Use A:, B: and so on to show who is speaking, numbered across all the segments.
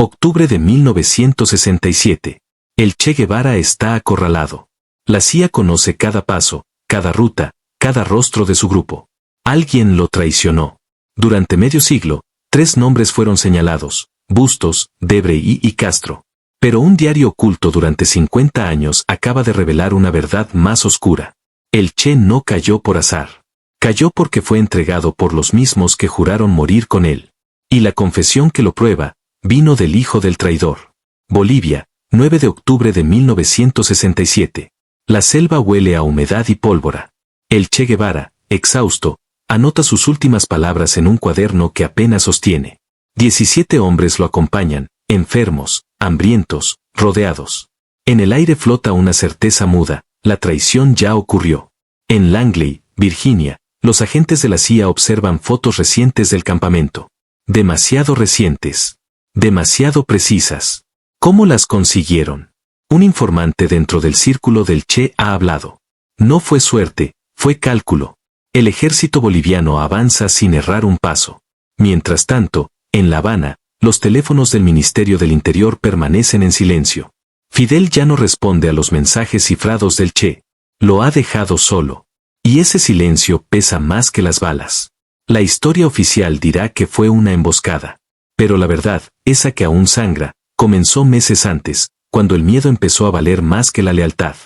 A: Octubre de 1967. El Che Guevara está acorralado. La CIA conoce cada paso, cada ruta, cada rostro de su grupo. Alguien lo traicionó. Durante medio siglo, 3 nombres fueron señalados: Bustos, Debray y Castro. Pero un diario oculto durante 50 años acaba de revelar una verdad más oscura. El Che no cayó por azar. Cayó porque fue entregado por los mismos que juraron morir con él. Y la confesión que lo prueba, vino del hijo del traidor. Bolivia, 9 de octubre de 1967. La selva huele a humedad y pólvora. El Che Guevara, exhausto, anota sus últimas palabras en un cuaderno que apenas sostiene. 17 hombres lo acompañan, enfermos, hambrientos, rodeados. En el aire flota una certeza muda: la traición ya ocurrió. En Langley, Virginia, los agentes de la CIA observan fotos recientes del campamento. Demasiado recientes. Demasiado precisas. ¿Cómo las consiguieron? Un informante dentro del círculo del Che ha hablado. No fue suerte, fue cálculo. El ejército boliviano avanza sin errar un paso. Mientras tanto, en La Habana, los teléfonos del Ministerio del Interior permanecen en silencio. Fidel ya no responde a los mensajes cifrados del Che. Lo ha dejado solo. Y ese silencio pesa más que las balas. La historia oficial dirá que fue una emboscada. Pero la verdad, esa que aún sangra, comenzó meses antes, cuando el miedo empezó a valer más que la lealtad.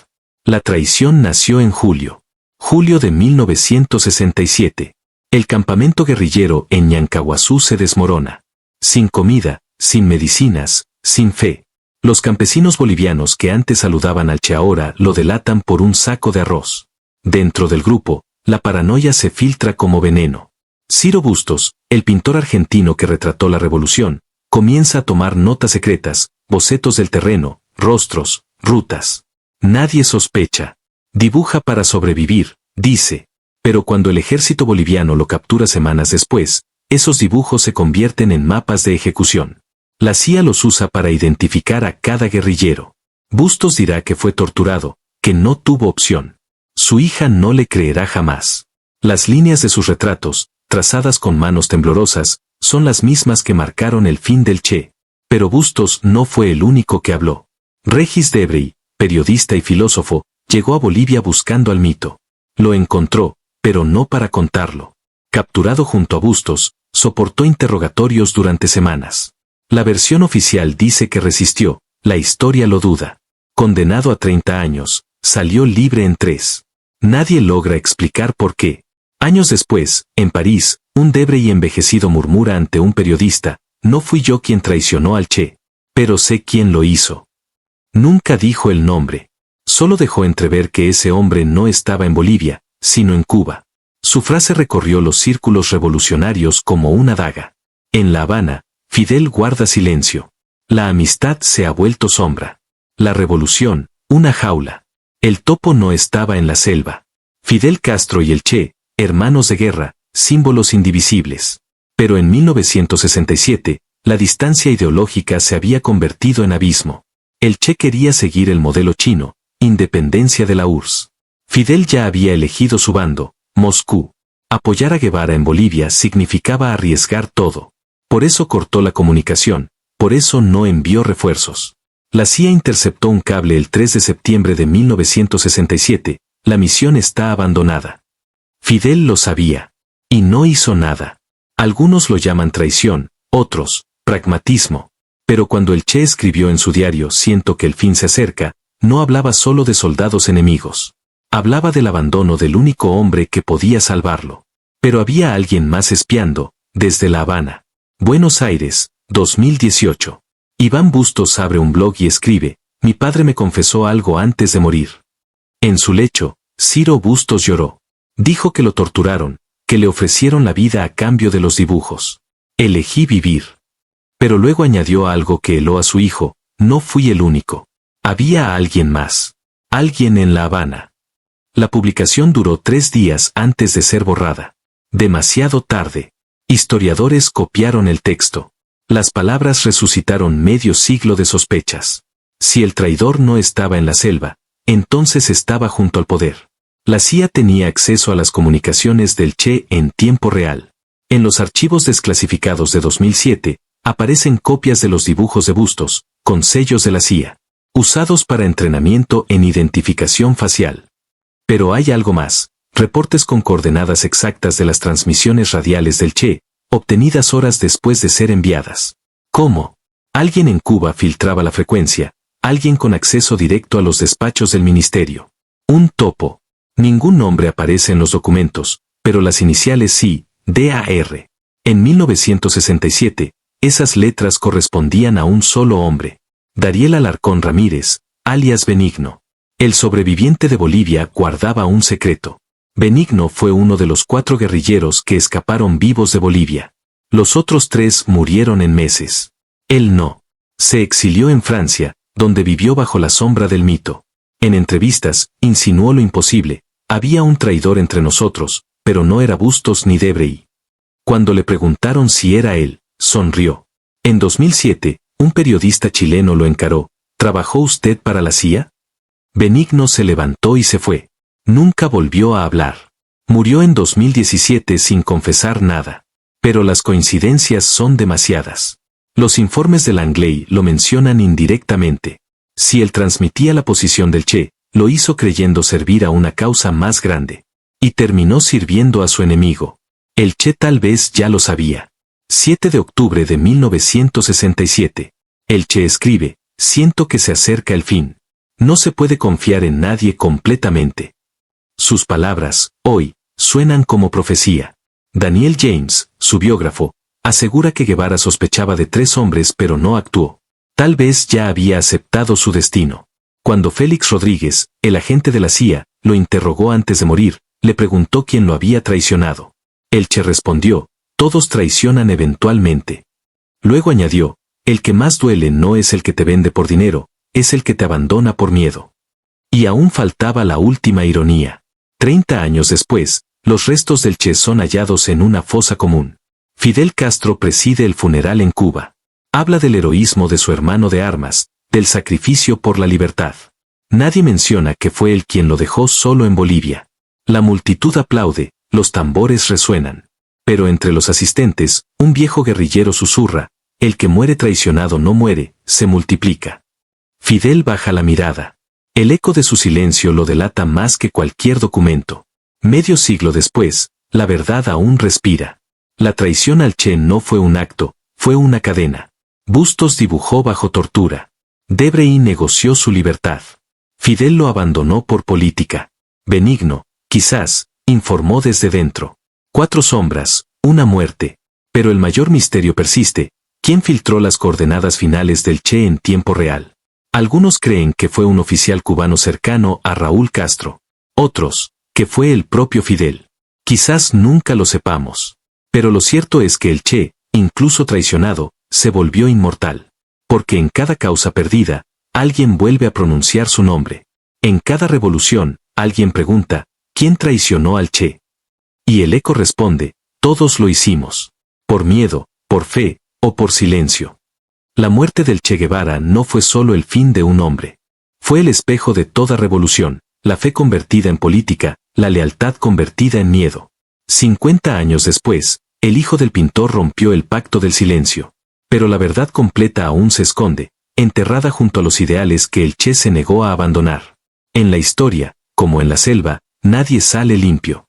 A: La traición nació en julio. Julio de 1967. El campamento guerrillero en Ñancahuazú se desmorona. Sin comida, sin medicinas, sin fe. Los campesinos bolivianos que antes saludaban al Che ahora lo delatan por un saco de arroz. Dentro del grupo, la paranoia se filtra como veneno. Ciro Bustos, el pintor argentino que retrató la revolución, comienza a tomar notas secretas, bocetos del terreno, rostros, rutas. Nadie sospecha. Dibuja para sobrevivir, dice. Pero cuando el ejército boliviano lo captura semanas después, esos dibujos se convierten en mapas de ejecución. La CIA los usa para identificar a cada guerrillero. Bustos dirá que fue torturado, que no tuvo opción. Su hija no le creerá jamás. Las líneas de sus retratos, trazadas con manos temblorosas, son las mismas que marcaron el fin del Che. Pero Bustos no fue el único que habló. Regis Debray, periodista y filósofo, llegó a Bolivia buscando al mito. Lo encontró, pero no para contarlo. Capturado junto a Bustos, soportó interrogatorios durante semanas. La versión oficial dice que resistió, la historia lo duda. Condenado a 30 años, salió libre en 3. Nadie logra explicar por qué. Años después, en París, un Debray envejecido murmura ante un periodista: no fui yo quien traicionó al Che. Pero sé quién lo hizo. Nunca dijo el nombre. Solo dejó entrever que ese hombre no estaba en Bolivia, sino en Cuba. Su frase recorrió los círculos revolucionarios como una daga. En La Habana, Fidel guarda silencio. La amistad se ha vuelto sombra. La revolución, una jaula. El topo no estaba en la selva. Fidel Castro y el Che, hermanos de guerra, símbolos indivisibles. Pero en 1967, la distancia ideológica se había convertido en abismo. El Che quería seguir el modelo chino, independencia de la URSS. Fidel ya había elegido su bando, Moscú. Apoyar a Guevara en Bolivia significaba arriesgar todo. Por eso cortó la comunicación, por eso no envió refuerzos. La CIA interceptó un cable el 3 de septiembre de 1967, la misión está abandonada. Fidel lo sabía. Y no hizo nada. Algunos lo llaman traición, otros, pragmatismo. Pero cuando el Che escribió en su diario "Siento que el fin se acerca", no hablaba solo de soldados enemigos. Hablaba del abandono del único hombre que podía salvarlo. Pero había alguien más espiando, desde La Habana. Buenos Aires, 2018. Iván Bustos abre un blog y escribe: mi padre me confesó algo antes de morir. En su lecho, Ciro Bustos lloró. Dijo que lo torturaron, que le ofrecieron la vida a cambio de los dibujos. Elegí vivir. Pero luego añadió algo que heló a su hijo: no fui el único. Había alguien más. Alguien en La Habana. La publicación duró 3 días antes de ser borrada. Demasiado tarde. Historiadores copiaron el texto. Las palabras resucitaron medio siglo de sospechas. Si el traidor no estaba en la selva, entonces estaba junto al poder. La CIA tenía acceso a las comunicaciones del Che en tiempo real. En los archivos desclasificados de 2007, Aparecen copias de los dibujos de bustos, con sellos de la CIA, usados para entrenamiento en identificación facial. Pero hay algo más, reportes con coordenadas exactas de las transmisiones radiales del Che, obtenidas horas después de ser enviadas. ¿Cómo? Alguien en Cuba filtraba la frecuencia, alguien con acceso directo a los despachos del ministerio. Un topo. Ningún nombre aparece en los documentos, pero las iniciales sí, DAR. En 1967, esas letras correspondían a un solo hombre. Dariel Alarcón Ramírez, alias Benigno. El sobreviviente de Bolivia guardaba un secreto. Benigno fue uno de los 4 guerrilleros que escaparon vivos de Bolivia. Los otros 3 murieron en meses. Él no. Se exilió en Francia, donde vivió bajo la sombra del mito. En entrevistas, insinuó lo imposible. Había un traidor entre nosotros, pero no era Bustos ni Debray. Cuando le preguntaron si era él, sonrió. En 2007, un periodista chileno lo encaró. ¿Trabajó usted para la CIA? Benigno se levantó y se fue. Nunca volvió a hablar. Murió en 2017 sin confesar nada. Pero las coincidencias son demasiadas. Los informes de Langley lo mencionan indirectamente. Si él transmitía la posición del Che, lo hizo creyendo servir a una causa más grande. Y terminó sirviendo a su enemigo. El Che tal vez ya lo sabía. 7 de octubre de 1967. El Che escribe, siento que se acerca el fin. No se puede confiar en nadie completamente. Sus palabras, hoy, suenan como profecía. Daniel James, su biógrafo, asegura que Guevara sospechaba de 3 hombres pero no actuó. Tal vez ya había aceptado su destino. Cuando Félix Rodríguez, el agente de la CIA, lo interrogó antes de morir, le preguntó quién lo había traicionado. El Che respondió, todos traicionan eventualmente. Luego añadió, el que más duele no es el que te vende por dinero, es el que te abandona por miedo. Y aún faltaba la última ironía. 30 años después, los restos del Che son hallados en una fosa común. Fidel Castro preside el funeral en Cuba. Habla del heroísmo de su hermano de armas, del sacrificio por la libertad. Nadie menciona que fue él quien lo dejó solo en Bolivia. La multitud aplaude, los tambores resuenan. Pero entre los asistentes, un viejo guerrillero susurra, el que muere traicionado no muere, se multiplica. Fidel baja la mirada. El eco de su silencio lo delata más que cualquier documento. Medio siglo después, la verdad aún respira. La traición al Che no fue un acto, fue una cadena. Bustos dibujó bajo tortura. Debray negoció su libertad. Fidel lo abandonó por política. Benigno, quizás, informó desde dentro. 4 sombras, una muerte. Pero el mayor misterio persiste. ¿Quién filtró las coordenadas finales del Che en tiempo real? Algunos creen que fue un oficial cubano cercano a Raúl Castro. Otros, que fue el propio Fidel. Quizás nunca lo sepamos. Pero lo cierto es que el Che, incluso traicionado, se volvió inmortal. Porque en cada causa perdida, alguien vuelve a pronunciar su nombre. En cada revolución, alguien pregunta, ¿quién traicionó al Che? Y el eco responde, todos lo hicimos. Por miedo, por fe, o por silencio. La muerte del Che Guevara no fue solo el fin de un hombre. Fue el espejo de toda revolución, la fe convertida en política, la lealtad convertida en miedo. 50 años después, el hijo del pintor rompió el pacto del silencio. Pero la verdad completa aún se esconde, enterrada junto a los ideales que el Che se negó a abandonar. En la historia, como en la selva, nadie sale limpio.